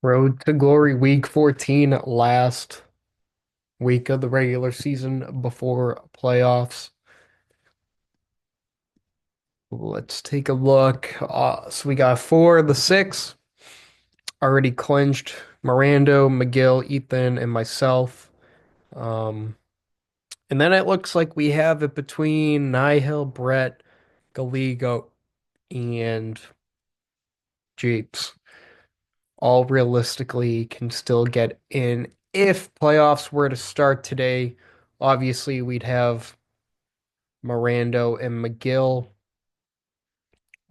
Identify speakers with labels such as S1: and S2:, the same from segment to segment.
S1: Road to Glory Week 14, last week of the regular season before playoffs. Let's take a look. So we got four of the six already clinched. Mirando, McGill, Ethan, and myself. Um, and then it looks like we have it between Nihil, Brett, Galigo, and Jeeps. All realistically can still get in. If playoffs were to start today, obviously we'd have Mirando and McGill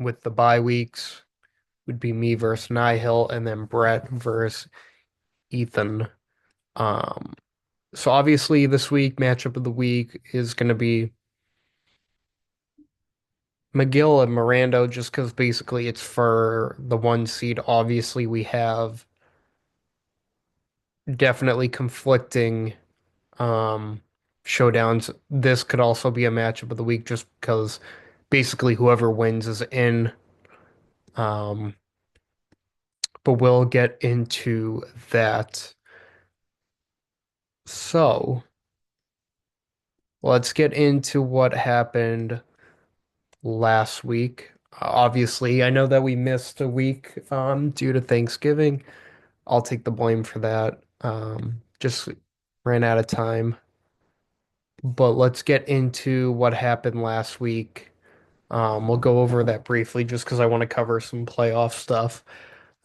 S1: with the bye weeks. Would be me versus Nihil, and then Brett versus Ethan. Um, so obviously this week matchup of the week is going to be McGill and Mirando, just because basically it's for the one seed. Obviously we have definitely conflicting um showdowns. This could also be a matchup of the week just because basically whoever wins is in. Um, but we'll get into that. So let's get into what happened last week. Obviously, I know that we missed a week due to Thanksgiving. I'll take the blame for that. Just ran out of time. But let's get into what happened last week. We'll go over that briefly just because I want to cover some playoff stuff.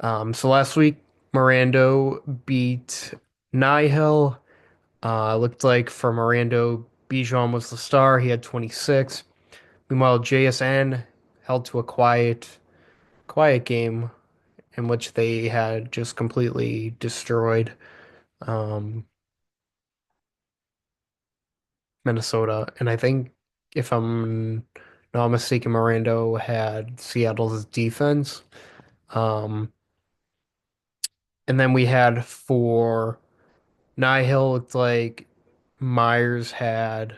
S1: So last week, Mirando beat Nihil. Looked like for Mirando, Bijan was the star. He had 26. Meanwhile, JSN held to a quiet game in which they had just completely destroyed um, Minnesota. And I think if I'm not mistaken, Mirando had Seattle's defense. Um, and then we had for Nihil, it's like Myers had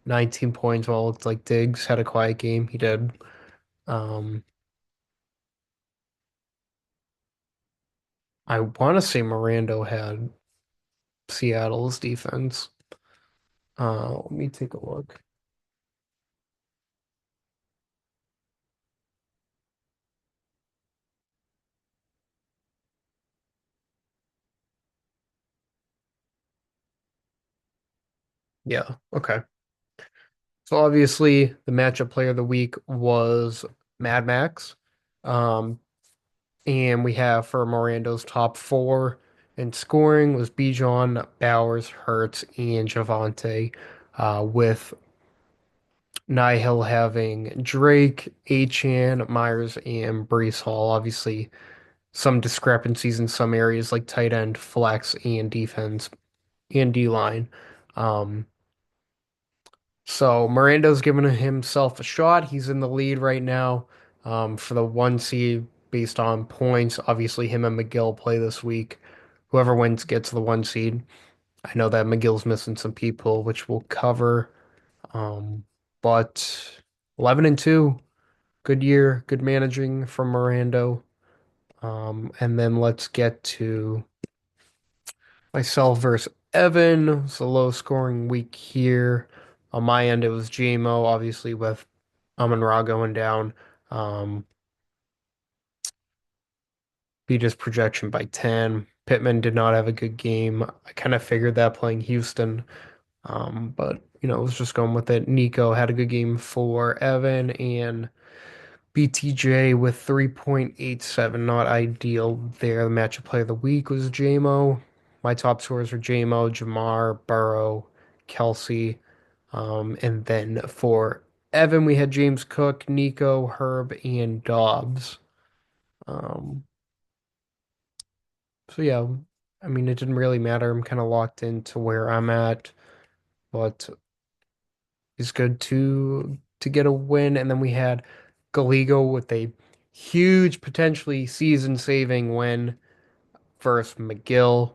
S1: 19 points while it's like Diggs had a quiet game. He did. Um, I want to say Mirando had Seattle's defense. Let me take a look. Yeah, okay. So obviously the matchup player of the week was Mad Max. Um, and we have for Mirando's top four in scoring was Bijan, Bowers, Hurts, and Javante, with Nihil having Drake, Achan, Myers, and Brees Hall. Obviously, some discrepancies in some areas like tight end, flex, and defense and D line. Um, so Mirando's giving himself a shot. He's in the lead right now for the one seed based on points. Obviously, him and McGill play this week. Whoever wins gets the one seed. I know that McGill's missing some people, which we'll cover. Um, but 11 and 2, good year, good managing from Mirando. And then let's get to myself versus Evan. It's a low scoring week here. On my end, it was JMO, obviously, with Amon Ra going down. Um, beat his projection by 10. Pittman did not have a good game. I kind of figured that playing Houston. But, I was just going with it. Nico had a good game for Evan, and BTJ with 3.87, not ideal there. The matchup player of the week was JMO. My top scores were JMO, Jamar, Burrow, Kelsey. And then for Evan, we had James Cook, Nico, Herb, and Dobbs. Um, so yeah, I mean, it didn't really matter. I'm kind of locked into where I'm at, but it's good to get a win. And then we had Galigo with a huge, potentially season-saving win versus McGill.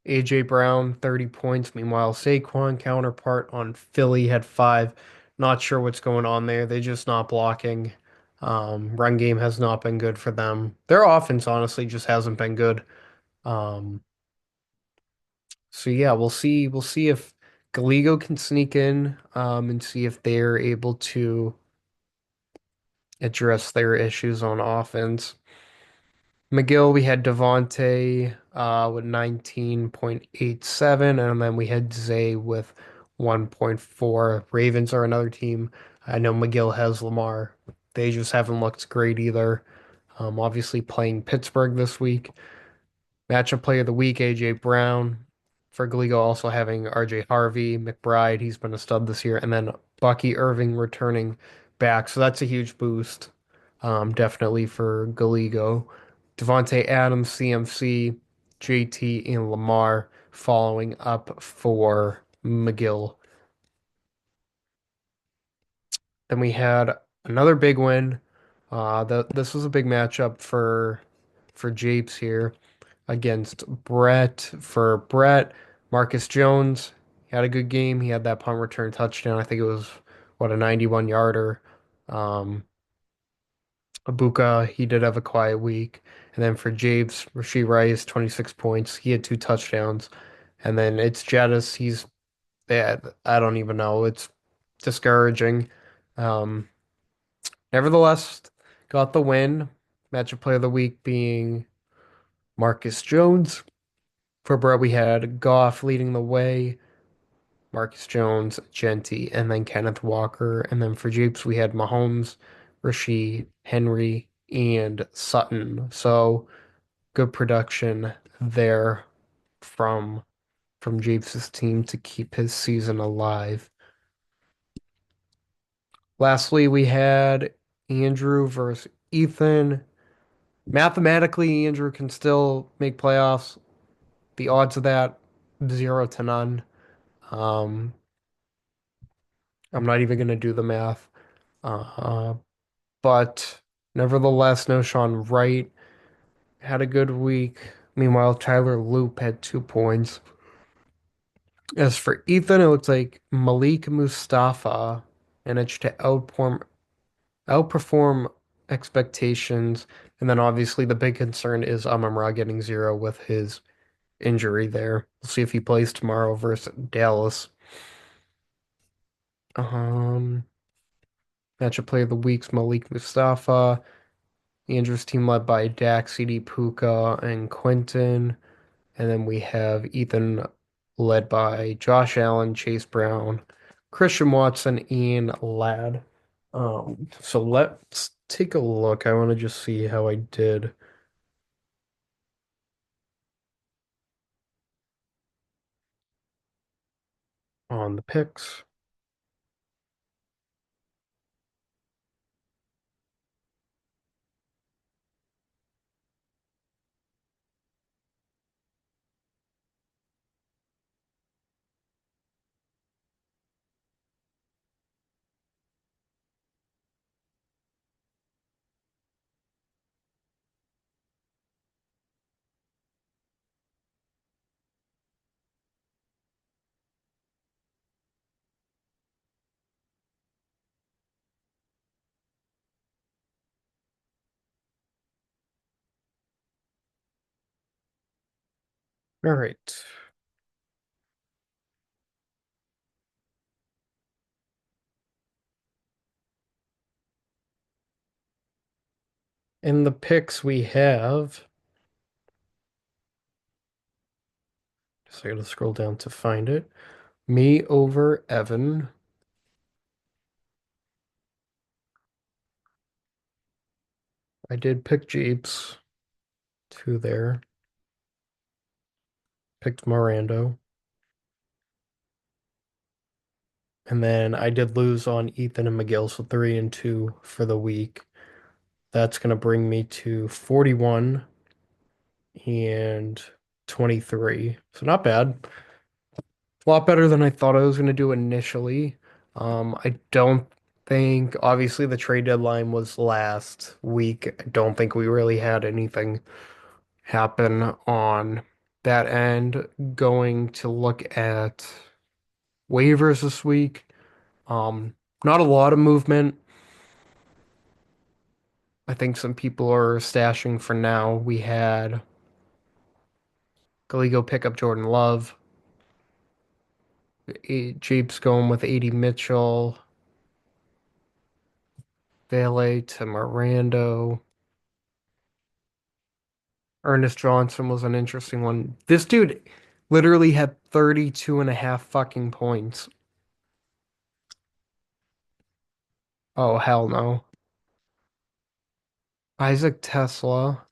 S1: AJ Brown, 30 points. Meanwhile, Saquon counterpart on Philly had five. Not sure what's going on there. They're just not blocking. Run game has not been good for them. Their offense honestly just hasn't been good. Um, so yeah, we'll see if Gallego can sneak in, and see if they're able to address their issues on offense. McGill, we had Devontae with 19.87, and then we had Zay with 1.4. Ravens are another team. I know McGill has Lamar. They just haven't looked great either. Obviously playing Pittsburgh this week. Matchup player of the week, AJ Brown. For Gallego also having RJ Harvey, McBride, he's been a stud this year, and then Bucky Irving returning back. So that's a huge boost, definitely for Gallego. Devontae Adams, CMC, JT, and Lamar following up for McGill. Then we had another big win. This was a big matchup for Japes here against Brett. For Brett, Marcus Jones he had a good game. He had that punt return touchdown. I think it was what a 91 yarder. Um, Abuka, he did have a quiet week. And then for Japes, Rashee Rice, 26 points. He had two touchdowns. And then it's Jadis. He's bad. I don't even know. It's discouraging. Um, Nevertheless, got the win. Matchup player of the week being Marcus Jones. For Brett, we had Goff leading the way, Marcus Jones, Genty, and then Kenneth Walker. And then for Jeeps, we had Mahomes, Rasheed, Henry, and Sutton. So good production there from Jeeps' team to keep his season alive. Lastly, we had Andrew versus Ethan. Mathematically, Andrew can still make playoffs. The odds of that, 0 to none. Um, I'm not even going to do the math. Uh, but nevertheless, no Sean Wright had a good week. Meanwhile, Tyler Loop had 2 points. As for Ethan, it looks like Malik Mustafa managed to outperform expectations. And then obviously the big concern is Amon-Ra getting 0 with his injury there. We'll see if he plays tomorrow versus Dallas. Um, Matchup player of the week's Malik Mustafa. Andrews team led by Dak, CD Puka, and Quentin. And then we have Ethan led by Josh Allen, Chase Brown, Christian Watson, and Ladd. So let's take a look. I want to just see how I did on the picks. All right. In the picks we have, so I gotta scroll down to find it. Me over Evan. I did pick Jeeps, two there. Picked Morando. And then I did lose on Ethan and McGill, so 3 and 2 for the week. That's gonna bring me to 41 and 23. So not bad. A lot better than I thought I was gonna do initially. I don't think obviously the trade deadline was last week. I don't think we really had anything happen on that end. Going to look at waivers this week. Um, Not a lot of movement. I think some people are stashing for now. We had Gallego pick up Jordan Love. Jeep's going with AD Mitchell. Vele to Mirando. Ernest Johnson was an interesting one. This dude literally had 32 and a half fucking points. Oh, hell no. Isaac Tesla.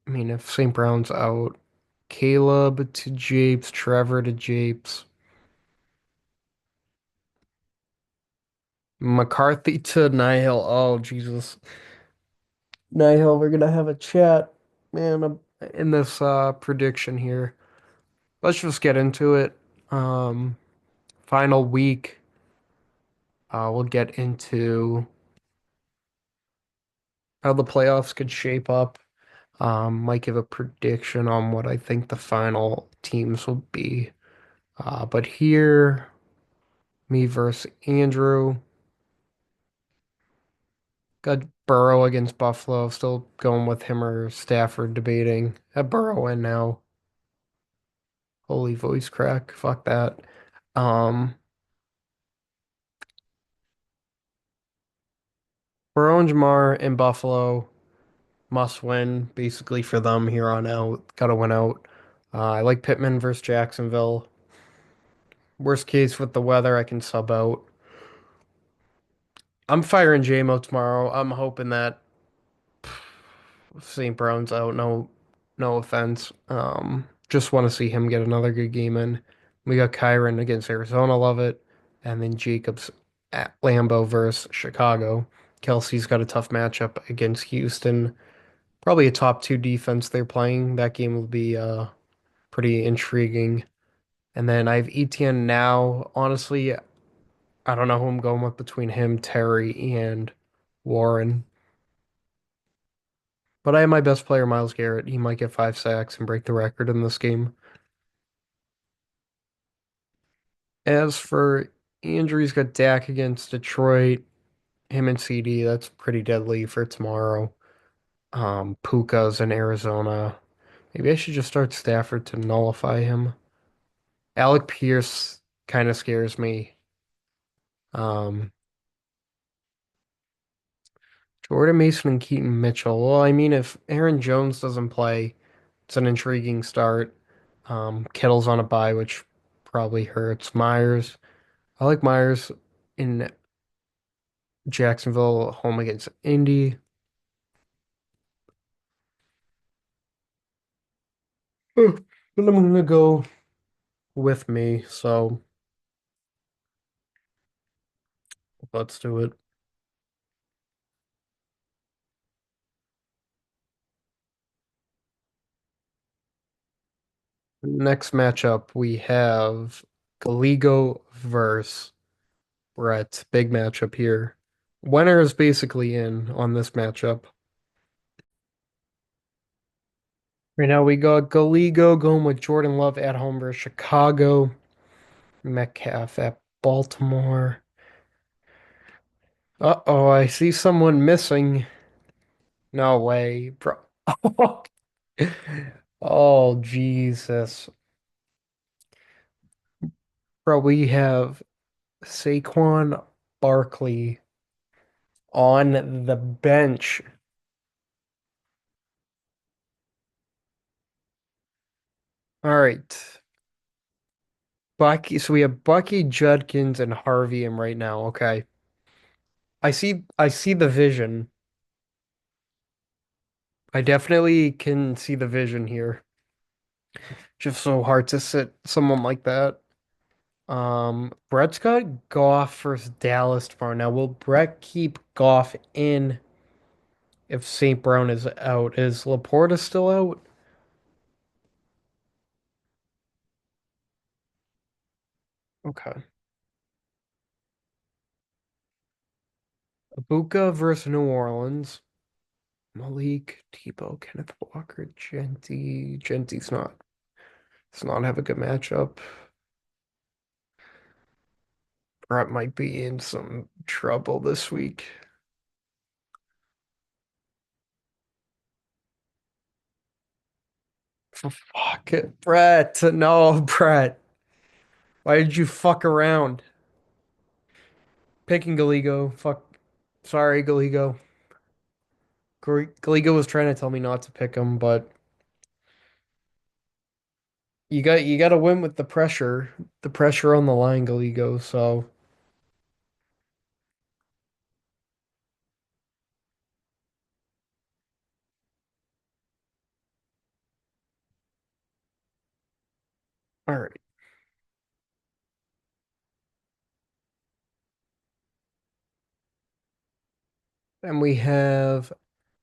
S1: I mean, if St. Brown's out, Caleb to Japes, Trevor to Japes, McCarthy to Nihil. Oh, Jesus. Nihil, we're gonna have a chat, man, in this prediction here. Let's just get into it. Um, Final week. We'll get into how the playoffs could shape up. Might give a prediction on what I think the final teams will be. But here, me versus Andrew. Got Burrow against Buffalo. Still going with him or Stafford debating. Have Burrow in now. Holy voice crack. Fuck that. Um, Burrow and Jamar in Buffalo. Must win basically for them here on out. Gotta win out. I like Pittman versus Jacksonville. Worst case with the weather, I can sub out. I'm firing JMO tomorrow. I'm hoping that St. Brown's out. No, no offense. Just want to see him get another good game in. We got Kyron against Arizona, love it, and then Jacobs at Lambeau versus Chicago. Kelsey's got a tough matchup against Houston. Probably a top two defense they're playing. That game will be pretty intriguing. And then I have ETN now. Honestly, I don't know who I'm going with between him, Terry, and Warren. But I have my best player, Myles Garrett. He might get 5 sacks and break the record in this game. As for Andrew, he's got Dak against Detroit. Him and CD, that's pretty deadly for tomorrow. Puka's in Arizona. Maybe I should just start Stafford to nullify him. Alec Pierce kind of scares me. Um, Jordan Mason and Keaton Mitchell. Well, I mean, if Aaron Jones doesn't play, it's an intriguing start. Kittle's on a bye, which probably hurts Myers. I like Myers in Jacksonville, home against Indy. But I'm gonna go with me, so let's do it. Next matchup, we have Gallego versus Brett. Big matchup here. Winner is basically in on this matchup. Right now we got Gallego going with Jordan Love at home versus Chicago. Metcalf at Baltimore. Uh-oh, I see someone missing. No way, bro. Oh, Jesus. Bro, we have Saquon Barkley on the bench. All right. Bucky, so we have Bucky, Judkins, and Harvey in right now. Okay. I see the vision. I definitely can see the vision here. Just so hard to sit someone like that. Brett's got Goff versus Dallas tomorrow. Now, will Brett keep Goff in if St. Brown is out? Is Laporta still out? Okay. Abuka versus New Orleans. Malik, Tebow, Kenneth Walker, Genty. Genty's not does not have a good matchup. Brett might be in some trouble this week. Fuck it, Brett. No, Brett. Why did you fuck around? Picking Gallego. Fuck. Sorry, Gallego. Gallego was trying to tell me not to pick him, but you got to win with the pressure on the line, Gallego. So, all right. And we have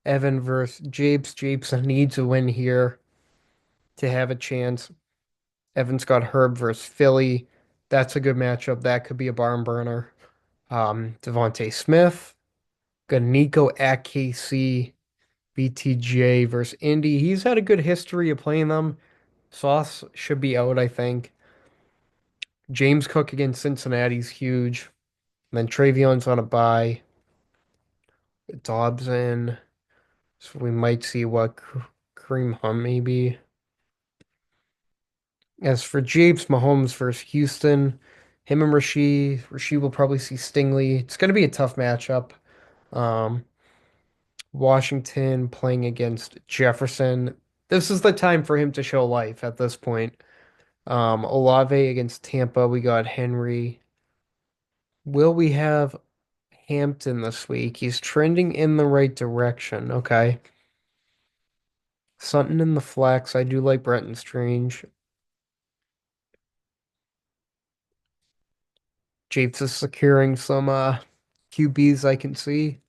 S1: Evan versus Japes. Japes needs a win here to have a chance. Evan's got Herb versus Philly. That's a good matchup. That could be a barn burner. Devontae Smith. Got Nico at KC. BTJ versus Indy. He's had a good history of playing them. Sauce should be out, I think. James Cook against Cincinnati's huge. And then Travion's on a bye. Dobson. So we might see what Kareem Hunt maybe. As for Japes, Mahomes versus Houston, him and Rasheed. Rasheed will probably see Stingley. It's going to be a tough matchup. Um, Washington playing against Jefferson. This is the time for him to show life at this point. Olave against Tampa. We got Henry. Will we have Hampton this week? He's trending in the right direction. Okay. Sutton in the flex. I do like Brenton Strange. Japes is securing some QBs I can see.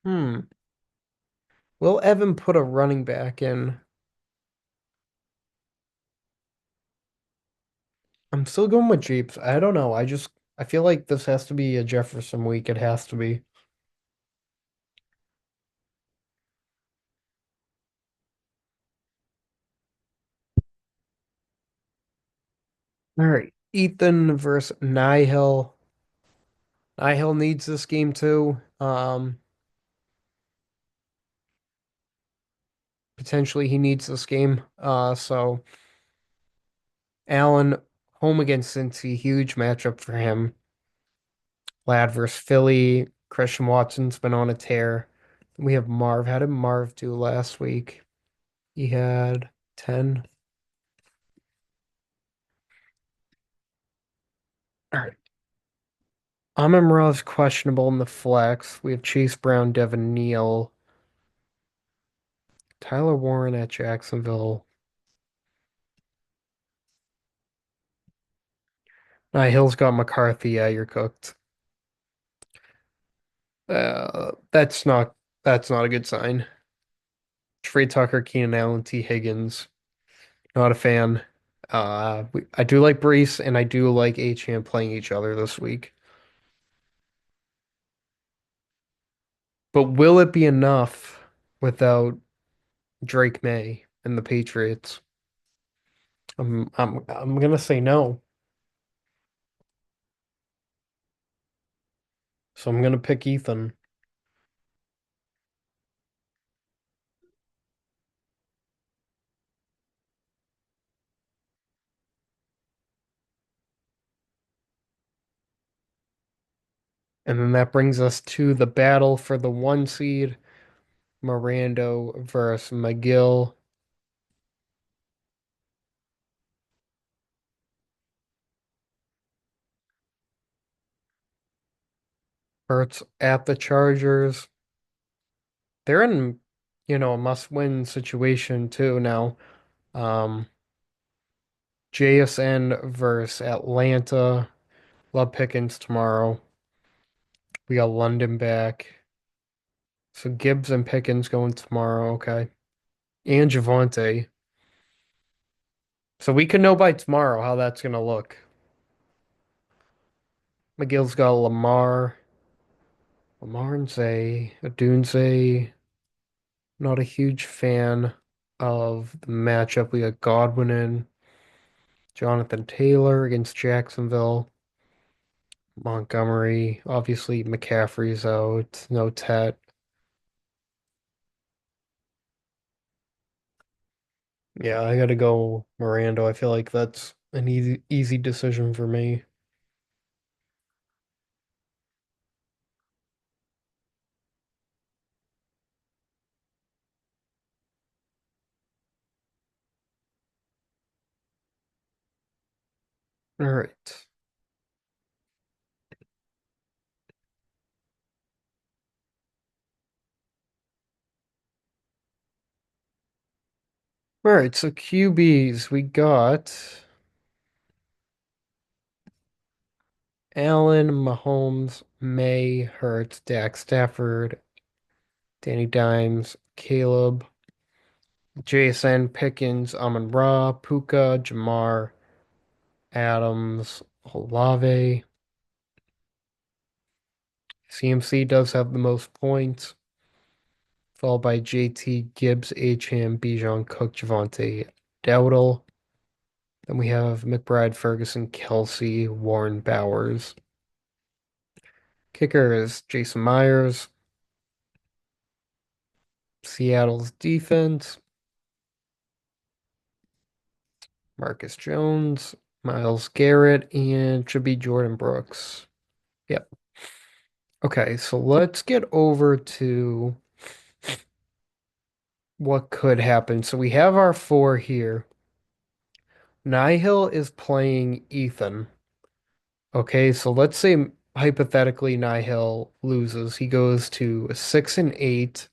S1: Hmm. Will Evan put a running back in? I'm still going with Japes. I don't know. I feel like this has to be a Jefferson week. It has to be. All right. Ethan versus Nihil. Nihil needs this game too. Potentially he needs this game. So Allen home against Cincy, huge matchup for him. Lad versus Philly. Christian Watson's been on a tear. We have Marv. How did Marv do last week? He had 10. All right. Amon-Ra's questionable in the flex. We have Chase Brown, Devin Neal, Tyler Warren at Jacksonville. Hill's got McCarthy. Yeah, you're cooked. That's not a good sign. Trey Tucker, Keenan Allen, T. Higgins. Not a fan. I do like Brees and I do like Achane playing each other this week. But will it be enough without Drake May and the Patriots? I'm gonna say no. So I'm gonna pick Ethan. And then that brings us to the battle for the one seed, Mirando versus McGill. Hurts at the Chargers. They're in, a must-win situation too now. Um, JSN versus Atlanta. Love Pickens tomorrow. We got London back. So Gibbs and Pickens going tomorrow, okay. And Javonte. So we can know by tomorrow how that's gonna look. McGill's got Lamar. Lamar and Zay. Adunze. Not a huge fan of the matchup. We got Godwin in. Jonathan Taylor against Jacksonville. Montgomery. Obviously, McCaffrey's out. No Tet. Yeah, I gotta go Miranda. I feel like that's an easy decision for me. All right. All right, so QBs, we got Allen, Mahomes, May, Hurts, Dak Stafford, Danny Dimes, Caleb, Jason, Pickens, Amon-Ra, Puka, Jamar, Adams, Olave. CMC does have the most points, followed by JT, Gibbs, Acham, Bijan, Cook, Javante, Dowdle. Then we have McBride, Ferguson, Kelsey, Warren, Bowers. Kicker is Jason Myers. Seattle's defense, Marcus Jones, Miles Garrett, and should be Jordan Brooks. Yep. Okay, so let's get over to what could happen. So we have our four here. Nihil is playing Ethan. Okay, so let's say hypothetically Nihil loses. He goes to 6-8.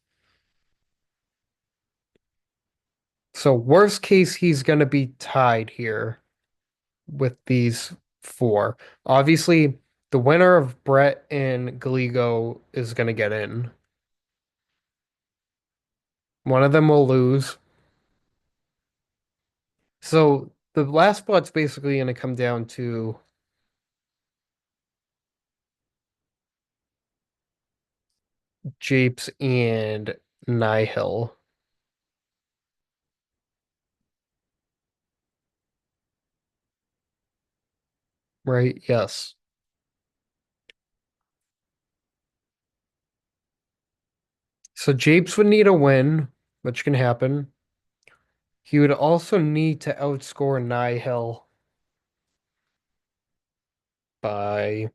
S1: So worst case, he's gonna be tied here with these four. Obviously, the winner of Brett and Galigo is gonna get in. One of them will lose. So the last spot's basically gonna come down to Japes and Nihil, right? Yes. So Japes would need a win, which can happen. He would also need to outscore Nihil by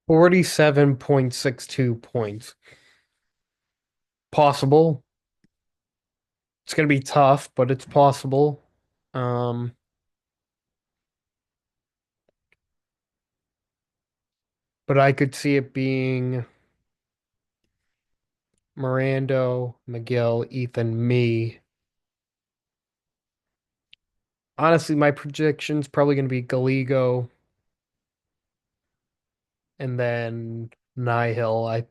S1: 47.62 points. Possible. It's gonna be tough, but it's possible. Um, but I could see it being Mirando, Miguel, Ethan, me. Honestly, my prediction's probably gonna be Galigo and then Nihil.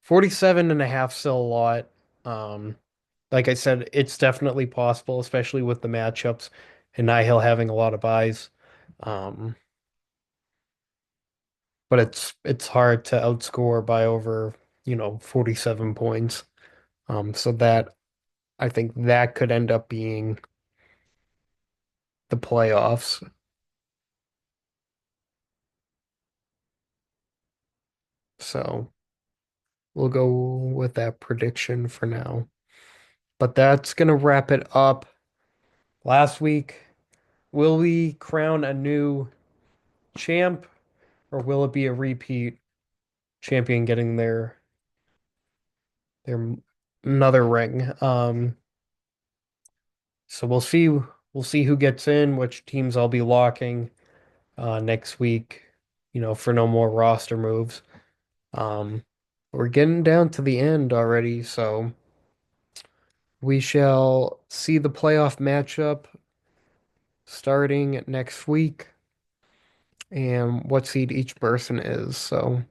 S1: 47 and a half still a lot. Um, like I said, it's definitely possible, especially with the matchups and Nihil having a lot of buys. Um, but it's hard to outscore by over, 47 points. So that I think that could end up being the playoffs. So we'll go with that prediction for now. But that's gonna wrap it up. Last week, will we crown a new champ, or will it be a repeat champion getting their another ring? So we'll see who gets in, which teams I'll be locking next week, for no more roster moves. Um, we're getting down to the end already, so we shall see the playoff matchup starting next week and what seed each person is. So